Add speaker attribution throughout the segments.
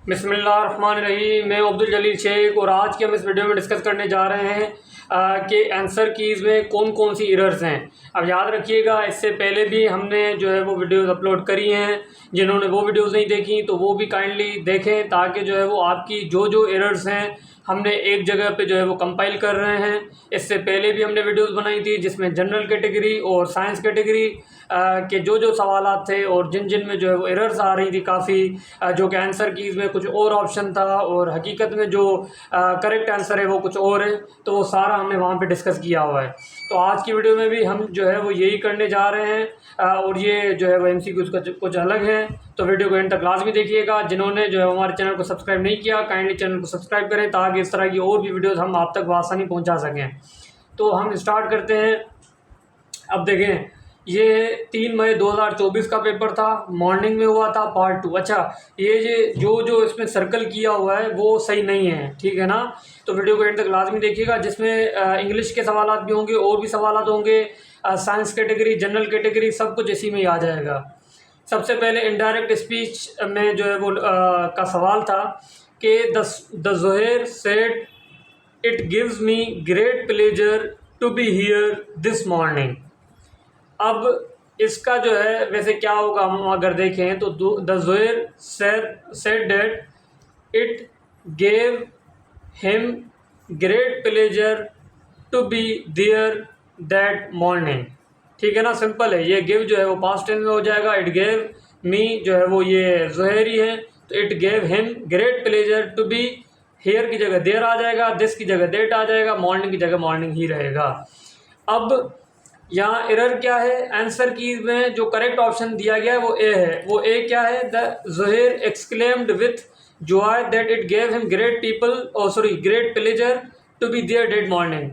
Speaker 1: बिस्मिल्लाहिर्रहमानिर्रहीम। मैं अब्दुल जलील शेख और आज के हम इस वीडियो में डिस्कस करने जा रहे हैं कि आंसर कीज़ में कौन कौन सी एरर्स हैं। अब याद रखिएगा, इससे पहले भी हमने जो है वो वीडियोस अपलोड करी हैं। जिन्होंने वो वीडियोस नहीं देखी तो वो भी काइंडली देखें, ताकि जो है वो आपकी जो एरर्स हैं हमने एक जगह पे जो है वो कंपाइल कर रहे हैं। इससे पहले भी हमने वीडियोस बनाई थी जिसमें जनरल कैटेगरी और साइंस कैटेगरी के जो सवालात थे और जिन में जो है वो एरर्स आ रही थी काफ़ी, जो कि आंसर कीज़ में कुछ और ऑप्शन था और हकीकत में जो करेक्ट आंसर है वो कुछ और है। तो वो सारा हमने वहाँ पे डिस्कस किया हुआ है। तो आज की वीडियो में भी हम जो है वो यही करने जा रहे हैं और ये जो है वो MCQs कुछ अलग है। तो वीडियो को एंड तक लाजमी देखिएगा। जिन्होंने जो है हमारे चैनल को सब्सक्राइब नहीं किया, काइंडली चैनल को सब्सक्राइब करें ताकि इस तरह की और भी वीडियोज़ हम आप तक आसानी पहुँचा सकें। तो हम स्टार्ट करते हैं। अब देखें, ये 3 मई 2024 का पेपर था, मॉर्निंग में हुआ था, पार्ट 2। अच्छा, ये जो इसमें सर्कल किया हुआ है वो सही नहीं है, ठीक है ना। तो वीडियो को एंड तक लाजमी देखिएगा, जिसमें इंग्लिश के सवाल भी होंगे और भी सवाल होंगे। साइंस कैटेगरी, जनरल कैटेगरी, सब कुछ इसी में ही आ जाएगा। सबसे पहले इनडायरेक्ट स्पीच में जो है वो का सवाल था कि the Zohair said it gives me great pleasure to be here this morning. अब इसका जो है वैसे क्या होगा, हम अगर देखें तो the Zohair said that it gave him great pleasure to be there that morning. ठीक है ना, सिंपल है। ये गिव जो है वो पास्ट टेंस में हो जाएगा। इट गेव मी जो है वो ये ज़ोहैरी है, तो it gave him great pleasure to be, here की जगह देयर आ जाएगा, दिस की जगह डेट आ जाएगा, मॉर्निंग की जगह मॉर्निंग ही रहेगा। अब यहाँ एरर क्या है, आंसर की में जो करेक्ट ऑप्शन दिया गया है वो ए है। वो ए क्या है, the Zohair exclaimed with joy that it gave him great pleasure to be there that morning.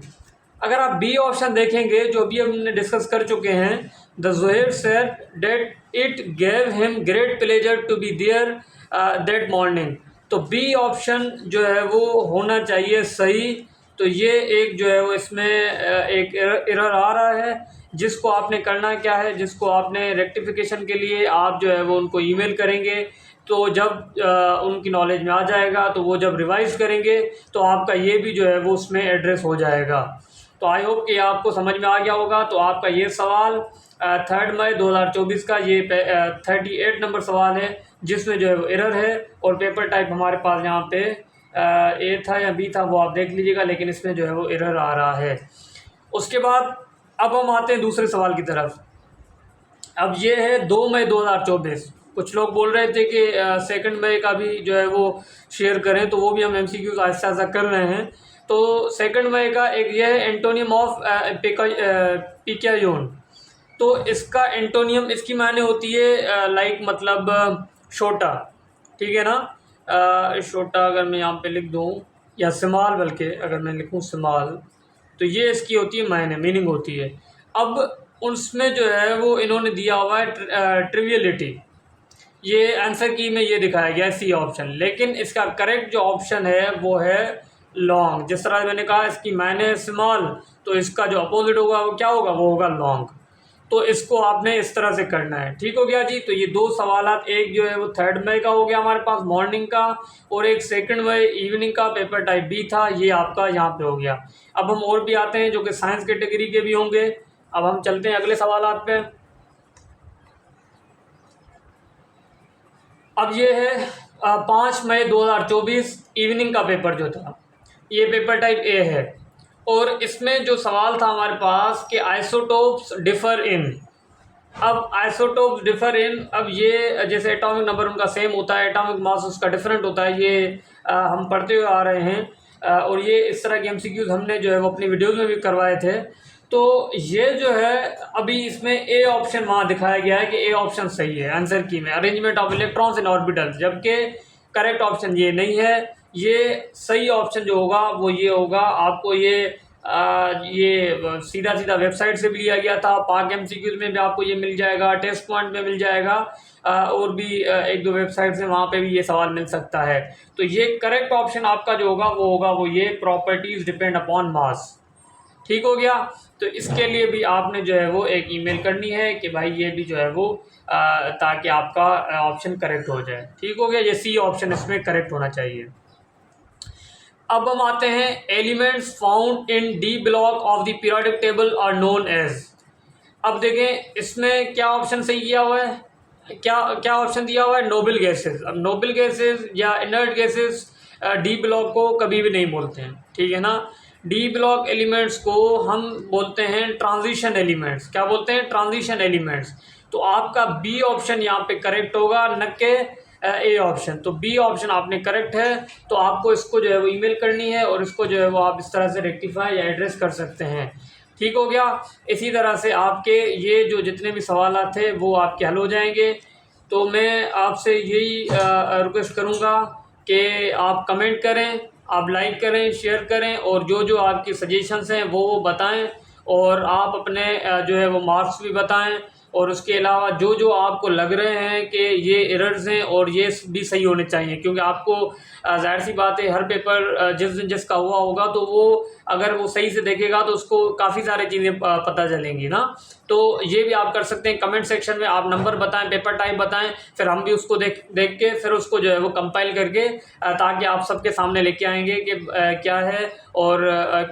Speaker 1: अगर आप बी ऑप्शन देखेंगे जो अभी हमने डिस्कस कर चुके हैं, the Zohair said that it gave him great pleasure to be there that morning, तो बी ऑप्शन जो है वो होना चाहिए सही। तो ये एक जो है वो इसमें एक एरर आ रहा है, जिसको आपने करना क्या है, जिसको आपने रेक्टिफिकेशन के लिए आप जो है वो उनको ईमेल करेंगे। तो जब उनकी नॉलेज में आ जाएगा तो वो जब रिवाइज करेंगे तो आपका ये भी जो है वो उसमें एड्रेस हो जाएगा। तो आई होप कि आपको समझ में आ गया होगा। तो आपका ये सवाल 3 मई 2024 का ये 38 नंबर सवाल है, जिसमें जो है वो एरर है। और पेपर टाइप हमारे पास यहाँ पे ए था या बी था वो आप देख लीजिएगा, लेकिन इसमें जो है वो एरर आ रहा है। उसके बाद अब हम आते हैं दूसरे सवाल की तरफ। अब ये है 2 मई 2024। कुछ लोग बोल रहे थे कि 2 मई का भी जो है वो शेयर करें, तो वो भी हम MCQs आहिस्ता आहिस्ता कर रहे हैं। तो 2 मई का एक ये है एंटोनियम ऑफ पिक्यायोन। तो इसका एंटोनियम, इसकी माने होती है लाइक मतलब छोटा, ठीक है ना। छोटा अगर मैं यहाँ पे लिख दूँ, या स्मॉल, बल्कि अगर मैं लिखूँ स्मॉल, तो ये इसकी होती है मायने, मीनिंग होती है। अब उसमें जो है वो इन्होंने दिया हुआ है ट्रिवियलिटी। ये आंसर की में ये दिखाया गया है सी ऑप्शन, लेकिन इसका करेक्ट जो ऑप्शन है वो है लॉन्ग। जिस तरह मैंने कहा इसकी मायने स्मॉल, तो इसका जो अपोजिट होगा वो क्या होगा, वो होगा लॉन्ग। तो इसको आपने इस तरह से करना है। ठीक हो गया जी। तो ये दो सवालात, एक जो है वो 3 मई का हो गया हमारे पास मॉर्निंग का, और एक 2 मई इवनिंग का पेपर टाइप बी था, ये आपका यहाँ पे हो गया। अब हम और भी आते हैं जो कि साइंस कैटेगरी के भी होंगे। अब हम चलते हैं अगले सवालात पे। अब ये है 5 मई 2024 इवनिंग का पेपर जो था, ये पेपर टाइप ए है। और इसमें जो सवाल था हमारे पास कि आइसोटोप्स डिफर इन। अब आइसोटोप्स डिफर इन, अब ये जैसे एटॉमिक नंबर उनका सेम होता है, एटॉमिक मास उसका डिफरेंट होता है, ये हम पढ़ते हुए आ रहे हैं। और ये इस तरह के MCQs हमने जो है वो अपनी वीडियोज़ में भी करवाए थे। तो ये जो है अभी इसमें ए ऑप्शन वहाँ दिखाया गया है कि ए ऑप्शन सही है आंसर की में, arrangement of electrons in orbitals, जबकि करेक्ट ऑप्शन ये नहीं है। ये सही ऑप्शन जो होगा वो ये होगा। आपको ये सीधा सीधा वेबसाइट से भी लिया गया था, पाक MCQs में भी आपको ये मिल जाएगा, टेस्ट पॉइंट में मिल जाएगा, और भी एक दो वेबसाइट से वहाँ पे भी ये सवाल मिल सकता है। तो ये करेक्ट ऑप्शन आपका जो होगा वो ये प्रॉपर्टीज डिपेंड अपॉन मास। ठीक हो गया। तो इसके लिए भी आपने जो है वो एक ईमेल करनी है कि भाई ये भी जो है वो ताकि आपका ऑप्शन करेक्ट हो जाए। ठीक हो गया, ये सी ऑप्शन इसमें करेक्ट होना चाहिए। अब हम आते हैं elements found in d block of the periodic table are known as. अब देखें इसमें क्या ऑप्शन सही किया हुआ है, क्या क्या ऑप्शन दिया हुआ है, नोबल गैसेस। अब नोबल गैसेस या इनर्ट गैसेस डी ब्लॉक को कभी भी नहीं बोलते हैं, ठीक है ना। डी ब्लॉक एलिमेंट्स को हम बोलते हैं ट्रांजिशन एलिमेंट्स। क्या बोलते हैं, ट्रांजिशन एलिमेंट्स। तो आपका बी ऑप्शन यहाँ पे करेक्ट होगा, न के ए ऑप्शन। तो बी ऑप्शन आपने करेक्ट है। तो आपको इसको जो है वो ईमेल करनी है और इसको जो है वो आप इस तरह से रेक्टिफाई या एड्रेस कर सकते हैं। ठीक हो गया। इसी तरह से आपके ये जो जितने भी सवाल थे वो आपके हल हो जाएंगे। तो मैं आपसे यही रिक्वेस्ट करूँगा कि आप कमेंट करें, आप लाइक करें, शेयर करें और जो जो आपकी सजेशंस हैं वो बताएं और आप अपने जो है वो मार्क्स भी बताएं। और उसके अलावा जो जो आपको लग रहे हैं कि ये एरर्स हैं और ये भी सही होने चाहिए, क्योंकि आपको ज़ाहिर सी बात है हर पेपर जिस दिन जिसका हुआ होगा तो वो अगर वो सही से देखेगा तो उसको काफ़ी सारी चीज़ें पता चलेंगी ना। तो ये भी आप कर सकते हैं, कमेंट सेक्शन में आप नंबर बताएं, पेपर टाइप बताएं, फिर हम भी उसको देख के फिर उसको जो है वो कंपाइल करके ताकि आप सबके सामने लेके आएंगे कि क्या है और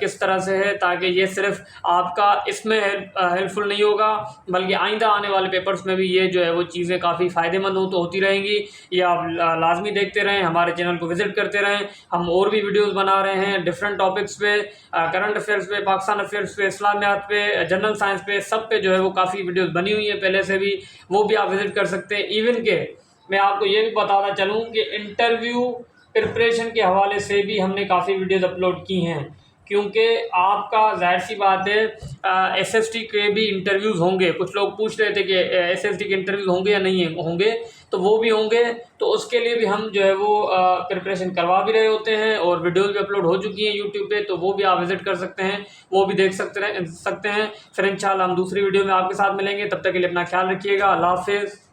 Speaker 1: किस तरह से है, ताकि ये सिर्फ आपका इसमें हेल्पफुल नहीं होगा बल्कि आइंदा आने वाले पेपर्स में भी ये जो है वो चीज़ें काफ़ी फ़ायदेमंद होती रहेंगी। ये आप लाजमी देखते रहें, हमारे चैनल को विज़िट करते रहें। हम और भी वीडियोस बना रहे हैं डिफरेंट टॉपिक्स पे, करंट अफेयर्स पे, पाकिस्तान अफेयर्स पे, इस्लामियात पे, जनरल साइंस पे, सब पे जो है वो काफ़ी वीडियोस बनी हुई है पहले से भी, वो भी आप विज़िट कर सकते हैं। इवन के मैं आपको ये भी बताना चलूँ कि इंटरव्यू प्रिपरेशन के हवाले से भी हमने काफ़ी वीडियोस अपलोड की हैं, क्योंकि आपका जाहिर सी बात है एसएसटी के भी इंटरव्यूज़ होंगे। कुछ लोग पूछ रहे थे कि एसएसटी के इंटरव्यूज़ होंगे या नहीं होंगे, तो वो भी होंगे। तो उसके लिए भी हम जो है वो प्रिपरेशन करवा भी रहे होते हैं और वीडियोज़ भी अपलोड हो चुकी हैं यूट्यूब पे, तो वो भी आप विज़िट कर सकते हैं, वो भी देख सकते हैं। फिर इंशाल्लाह हम दूसरी वीडियो में आपके साथ मिलेंगे। तब तक के लिए अपना ख्याल रखिएगा। अल्लाह हाफ़िज़।